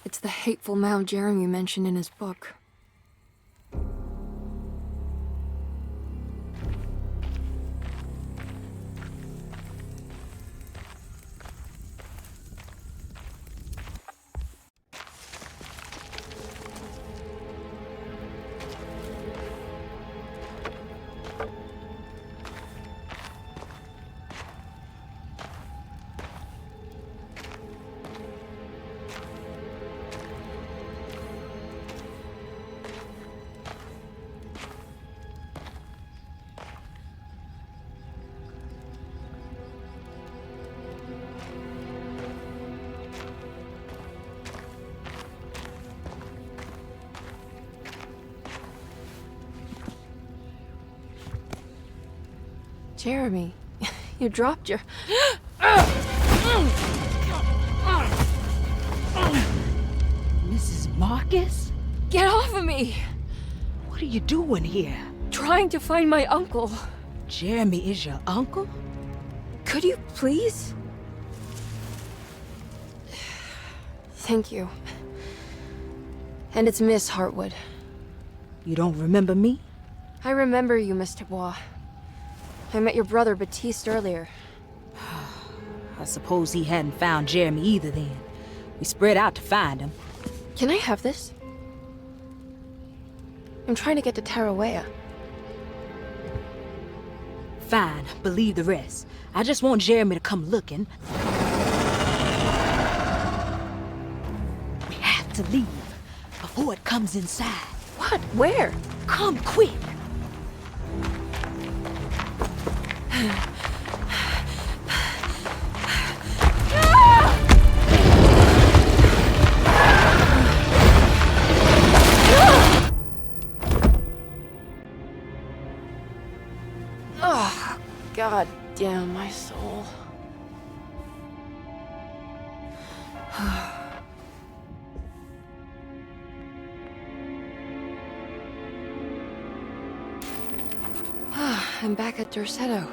It's the hateful mound Jeremy mentioned in his book. Jeremy, you dropped your... Mrs. Marcus? Get off of me! What are you doing here? Trying to find my uncle. Jeremy is your uncle? Could you please? Thank you. And it's Miss Hartwood. You don't remember me? I remember you, Miss Dubois. I met your brother Baptiste earlier. I suppose he hadn't found Jeremy either then. We spread out to find him. Can I have this? I'm trying to get to Tarawea. Fine, believe the rest. I just want Jeremy to come looking. We have to leave before it comes inside. What? Where? Come quick! Oh, God damn my soul. I'm back at Dorsetto.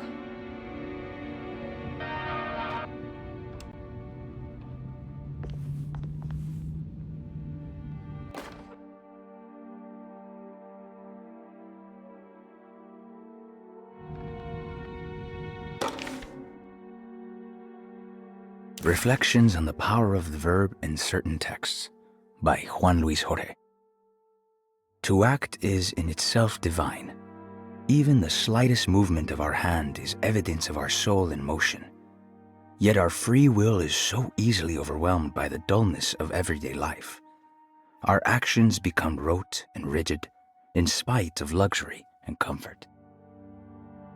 Reflections on the Power of the Verb in Certain Texts by Juan Luis Jorge. To act is in itself divine. Even the slightest movement of our hand is evidence of our soul in motion. Yet our free will is so easily overwhelmed by the dullness of everyday life. Our actions become rote and rigid in spite of luxury and comfort.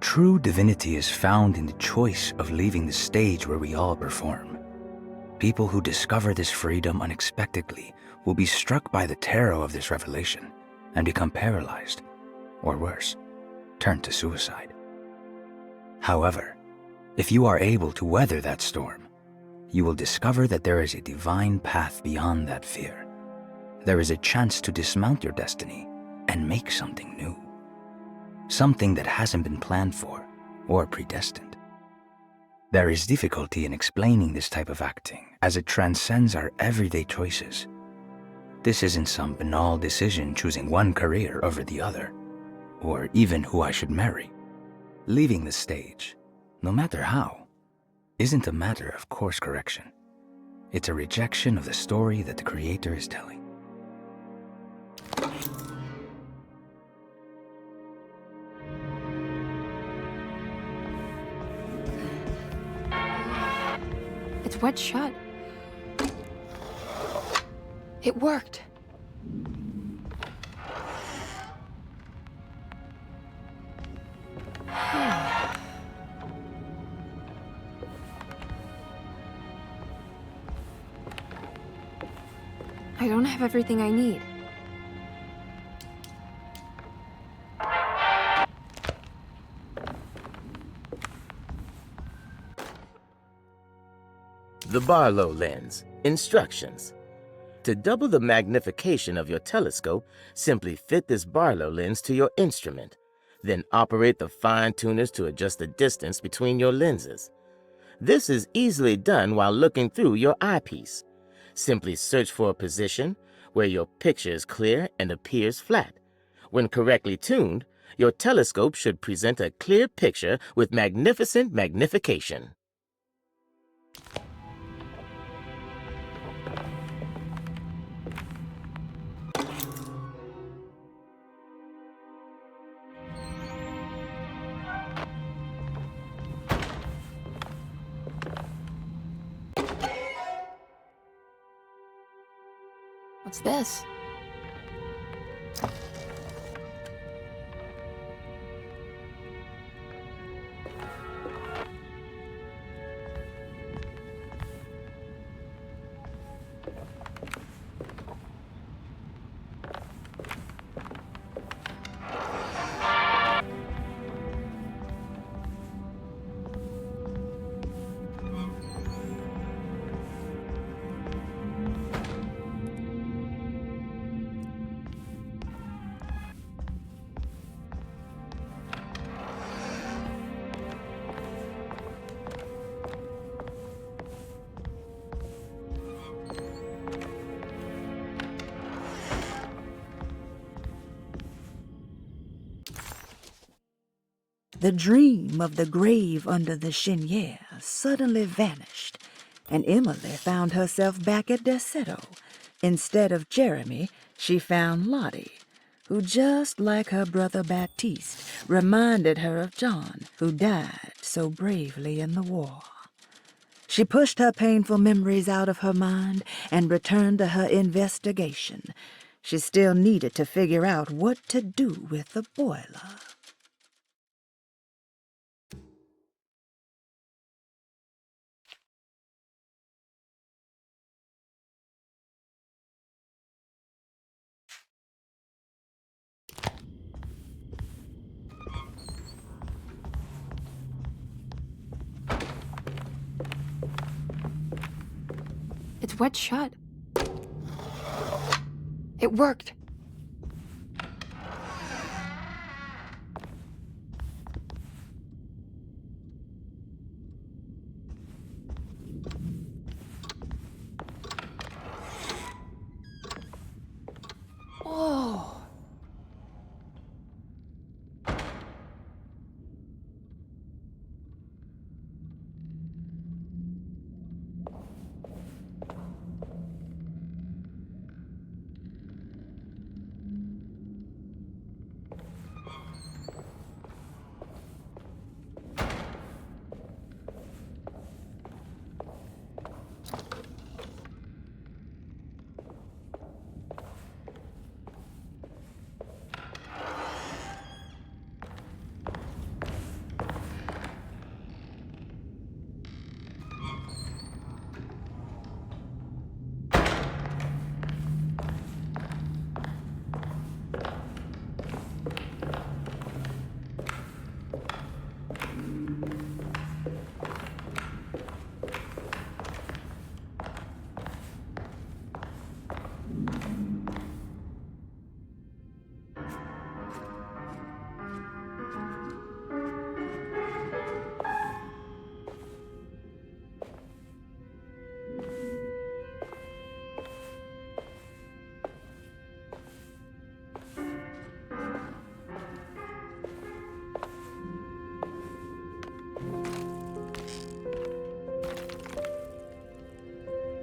True divinity is found in the choice of leaving the stage where we all perform. People who discover this freedom unexpectedly will be struck by the terror of this revelation and become paralyzed, or worse, turn to suicide. However, if you are able to weather that storm, you will discover that there is a divine path beyond that fear. There is a chance to dismount your destiny and make something new. Something that hasn't been planned for or predestined. There is difficulty in explaining this type of acting as it transcends our everyday choices. This isn't some banal decision choosing one career over the other, or even who I should marry. Leaving the stage, no matter how, isn't a matter of course correction. It's a rejection of the story that the Creator is telling. It's wet shut. It worked. I don't have everything I need. The Barlow lens. Instructions. To double the magnification of your telescope, simply fit this Barlow lens to your instrument. Then operate the fine tuners to adjust the distance between your lenses. This is easily done while looking through your eyepiece. Simply search for a position where your picture is clear and appears flat. When correctly tuned, your telescope should present a clear picture with magnificent magnification. What's this? The dream of the grave under the cheniere suddenly vanished, and Emily found herself back at Desetto. Instead of Jeremy, she found Lottie, who, just like her brother Baptiste, reminded her of John, who died so bravely in the war. She pushed her painful memories out of her mind and returned to her investigation. She still needed to figure out what to do with the boiler. It's wedged shut. It worked. Oh.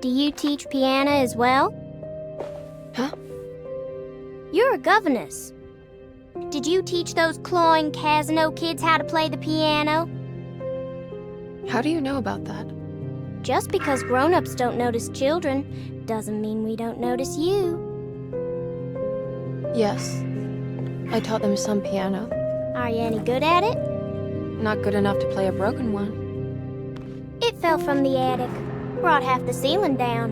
Do you teach piano as well? Huh? You're a governess. Did you teach those cloying Casino kids how to play the piano? How do you know about that? Just because grown-ups don't notice children doesn't mean we don't notice you. Yes. I taught them some piano. Are you any good at it? Not good enough to play a broken one. It fell from the attic. Brought half the ceiling down.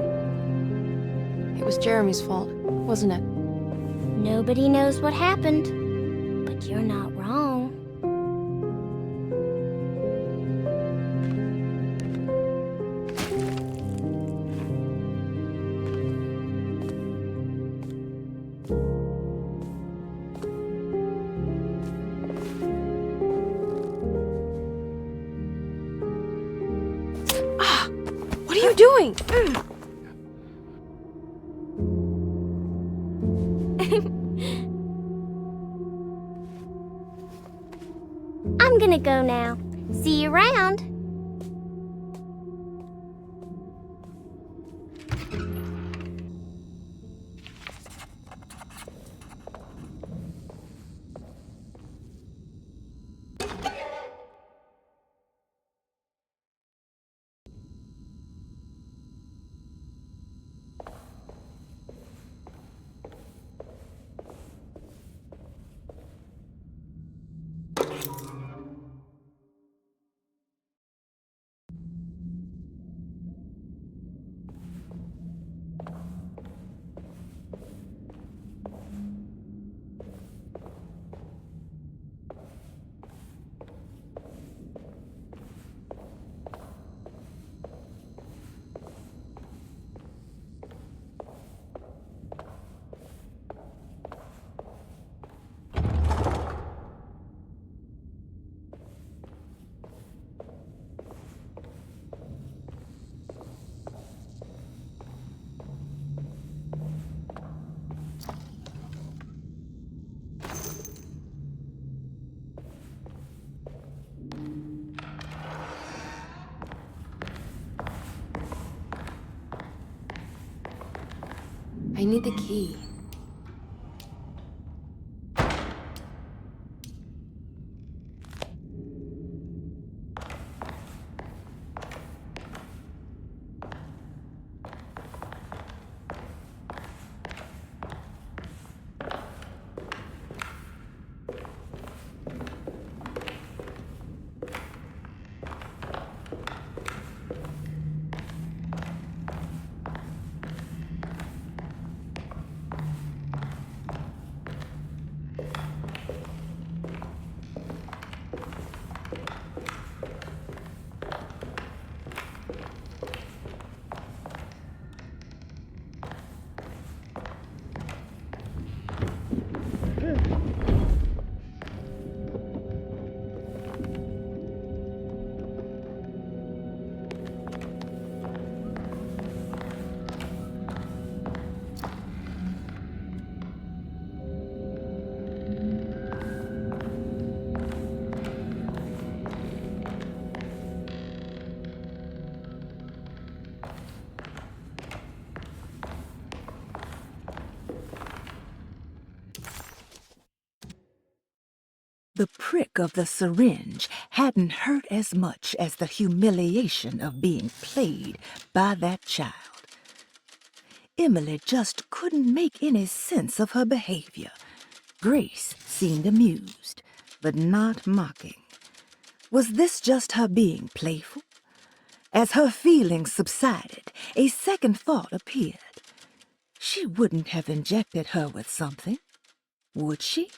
It was Jeremy's fault, wasn't it? Nobody knows what happened, but you're not wrong. What are you doing? I'm gonna go now. See you around. I need the key. The prick of the syringe hadn't hurt as much as the humiliation of being played by that child. Emily just couldn't make any sense of her behavior. Grace seemed amused, but not mocking. Was this just her being playful? As her feelings subsided, a second thought appeared. She wouldn't have injected her with something, would she?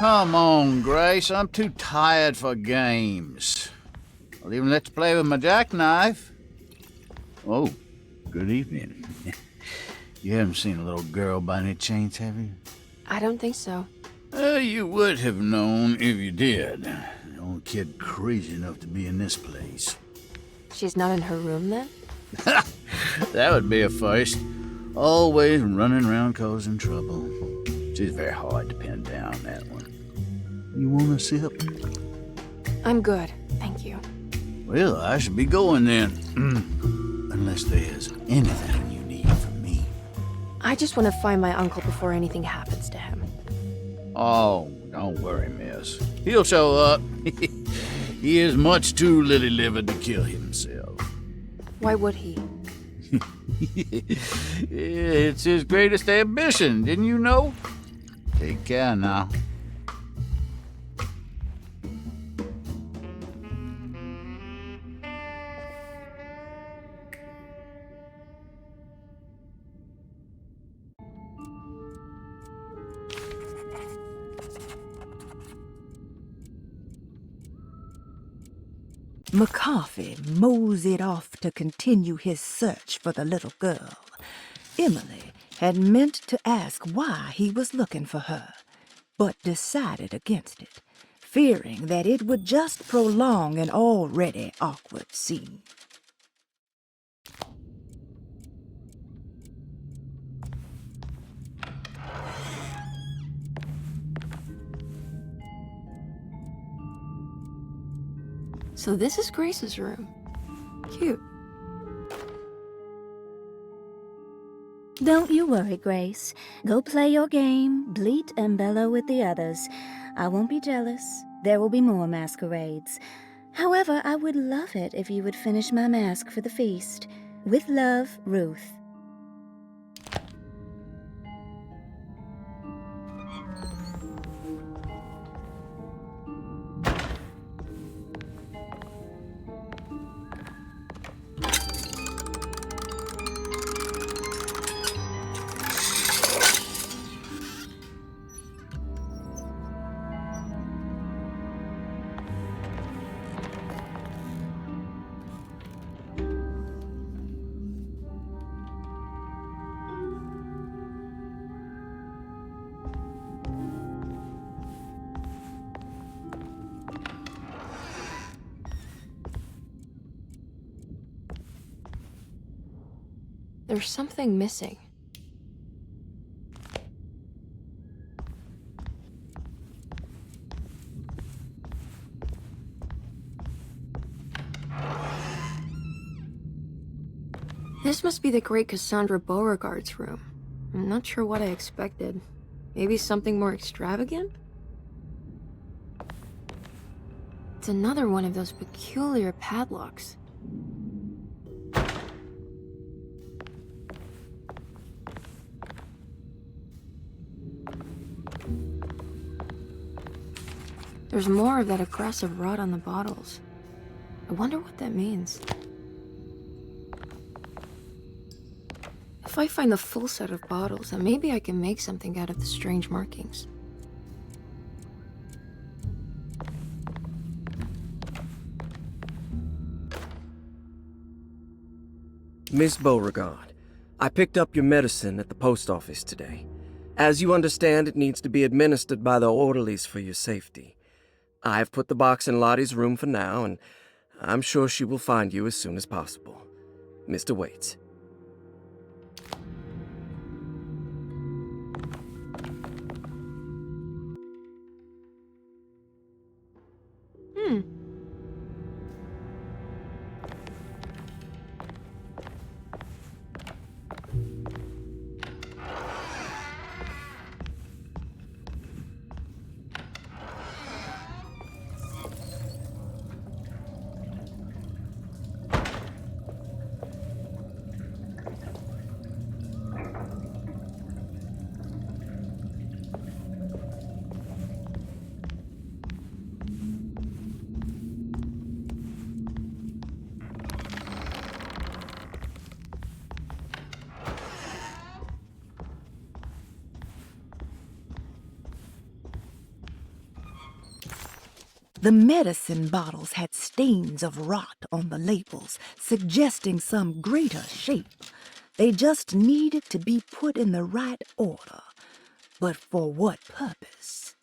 Come on, Grace. I'm too tired for games. I'll even let you play with my jackknife. Oh, good evening. You haven't seen a little girl by any chance, have you? I don't think so. You would have known if you did. The only kid crazy enough to be in this place. She's not in her room then? That would be a first. Always running around causing trouble. She's very hard to pin down, that one. You want a sip? I'm good, thank you. Well, I should be going then. Unless there's anything you need from me. I just want to find my uncle before anything happens to him. Oh, don't worry, miss. He'll show up. He is much too lily-livered to kill himself. Why would he? It's his greatest ambition, didn't you know? Take care now. McCarthy moseyed off to continue his search for the little girl. Emily had meant to ask why he was looking for her, but decided against it, fearing that it would just prolong an already awkward scene. So this is Grace's room. Cute. Don't you worry, Grace. Go play your game, bleat and bellow with the others. I won't be jealous. There will be more masquerades. However, I would love it if you would finish my mask for the feast. With love, Ruth. There's something missing. This must be the great Cassandra Beauregard's room. I'm not sure what I expected. Maybe something more extravagant? It's another one of those peculiar padlocks. There's more of that aggressive rot on the bottles. I wonder what that means. If I find the full set of bottles, then maybe I can make something out of the strange markings. Miss Beauregard, I picked up your medicine at the post office today. As you understand, it needs to be administered by the orderlies for your safety. I've put the box in Lottie's room for now, and I'm sure she will find you as soon as possible. Mr. Waits. The medicine bottles had stains of rot on the labels, suggesting some greater shape. They just needed to be put in the right order. But for what purpose?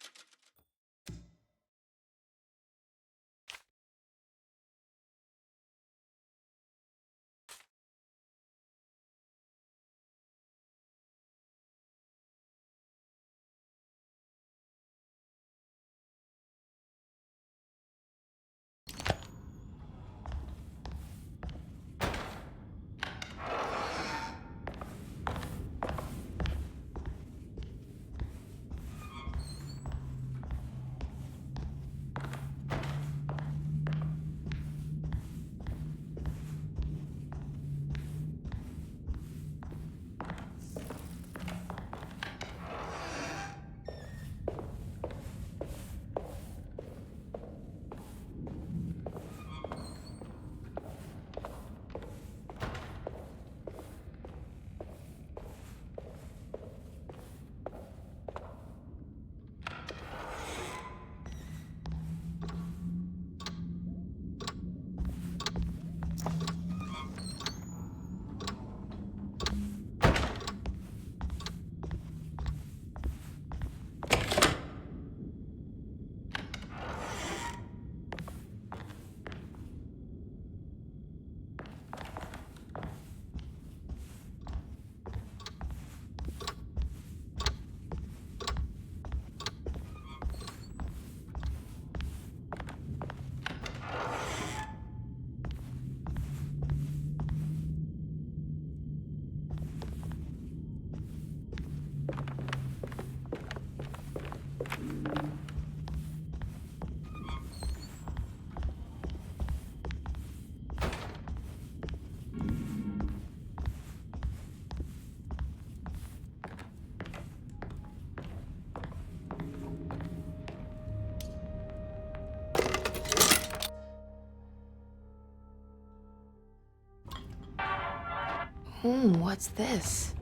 What's this?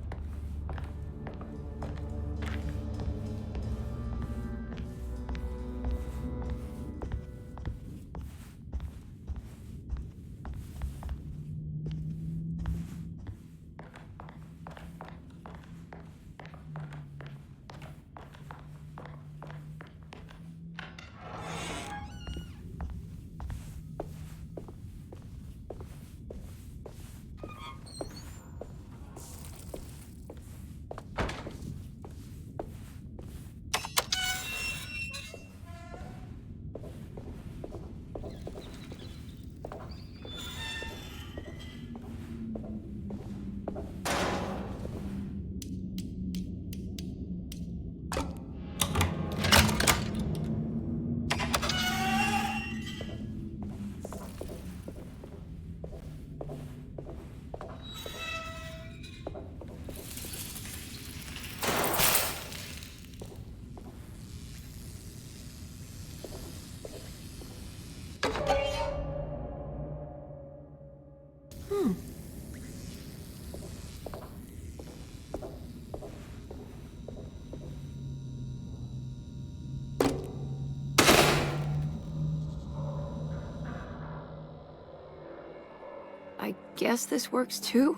I guess this works too?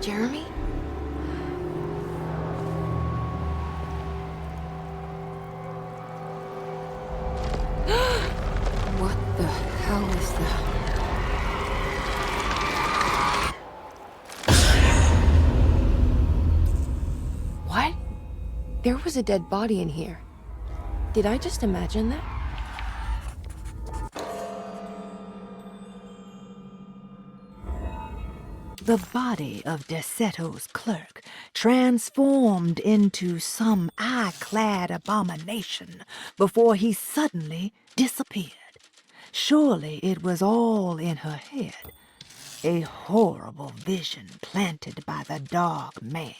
Jeremy? What the hell is that? What? There was a dead body in here. Did I just imagine that? The body of Deseto's clerk transformed into some eye-clad abomination before he suddenly disappeared. Surely it was all in her head, a horrible vision planted by the Dog Man.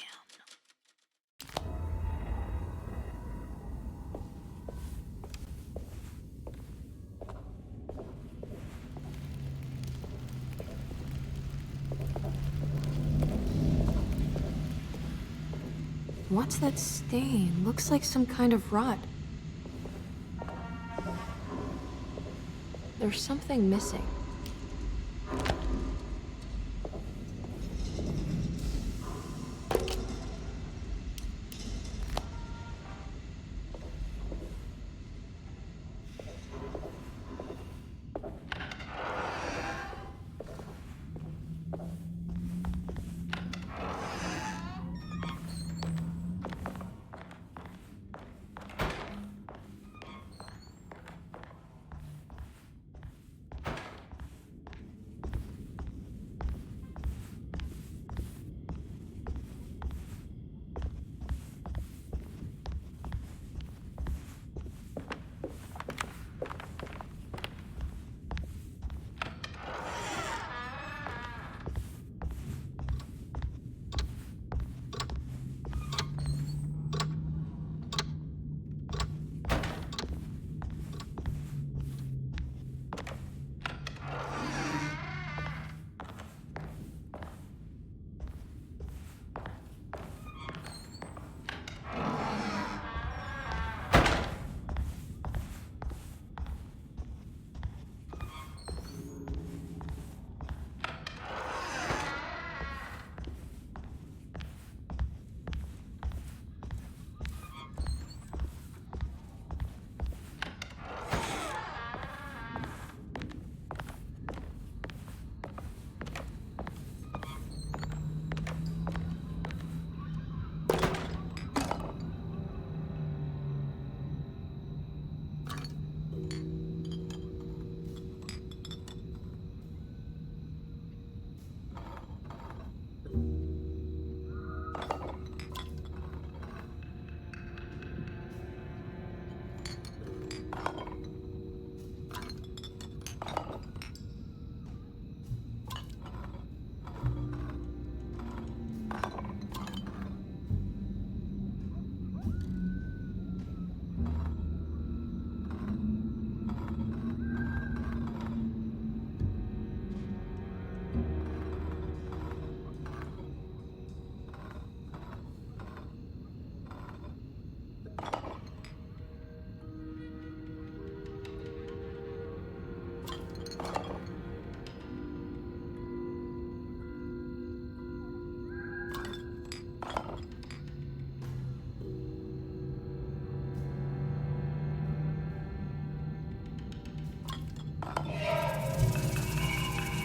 What's that stain? Looks like some kind of rot. There's something missing.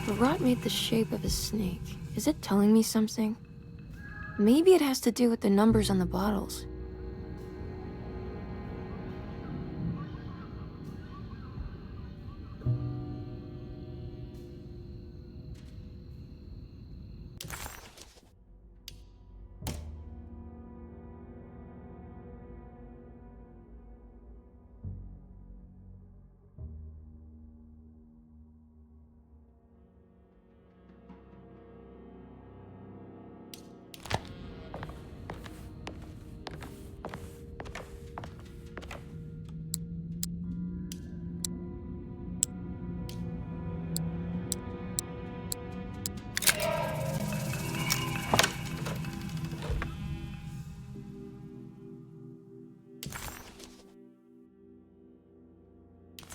The rot made the shape of a snake. Is it telling me something? Maybe it has to do with the numbers on the bottles.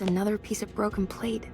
It's another piece of broken plate.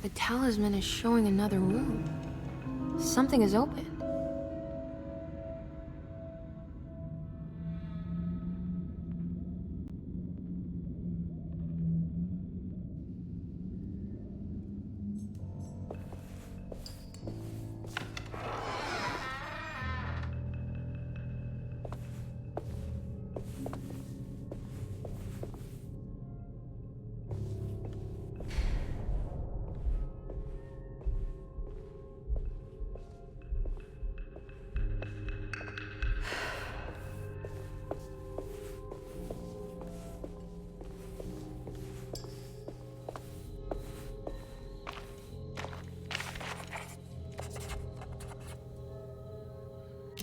The talisman is showing another room. Something is open.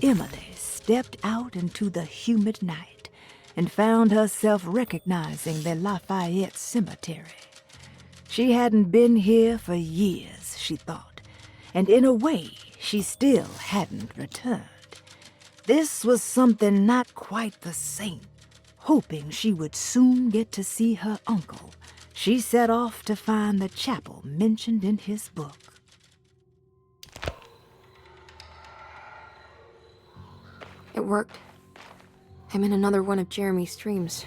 Emily stepped out into the humid night and found herself recognizing the Lafayette Cemetery. She hadn't been here for years, she thought, and in a way, she still hadn't returned. This was something not quite the same. Hoping she would soon get to see her uncle, she set off to find the chapel mentioned in his book. It worked. I'm in another one of Jeremy's dreams.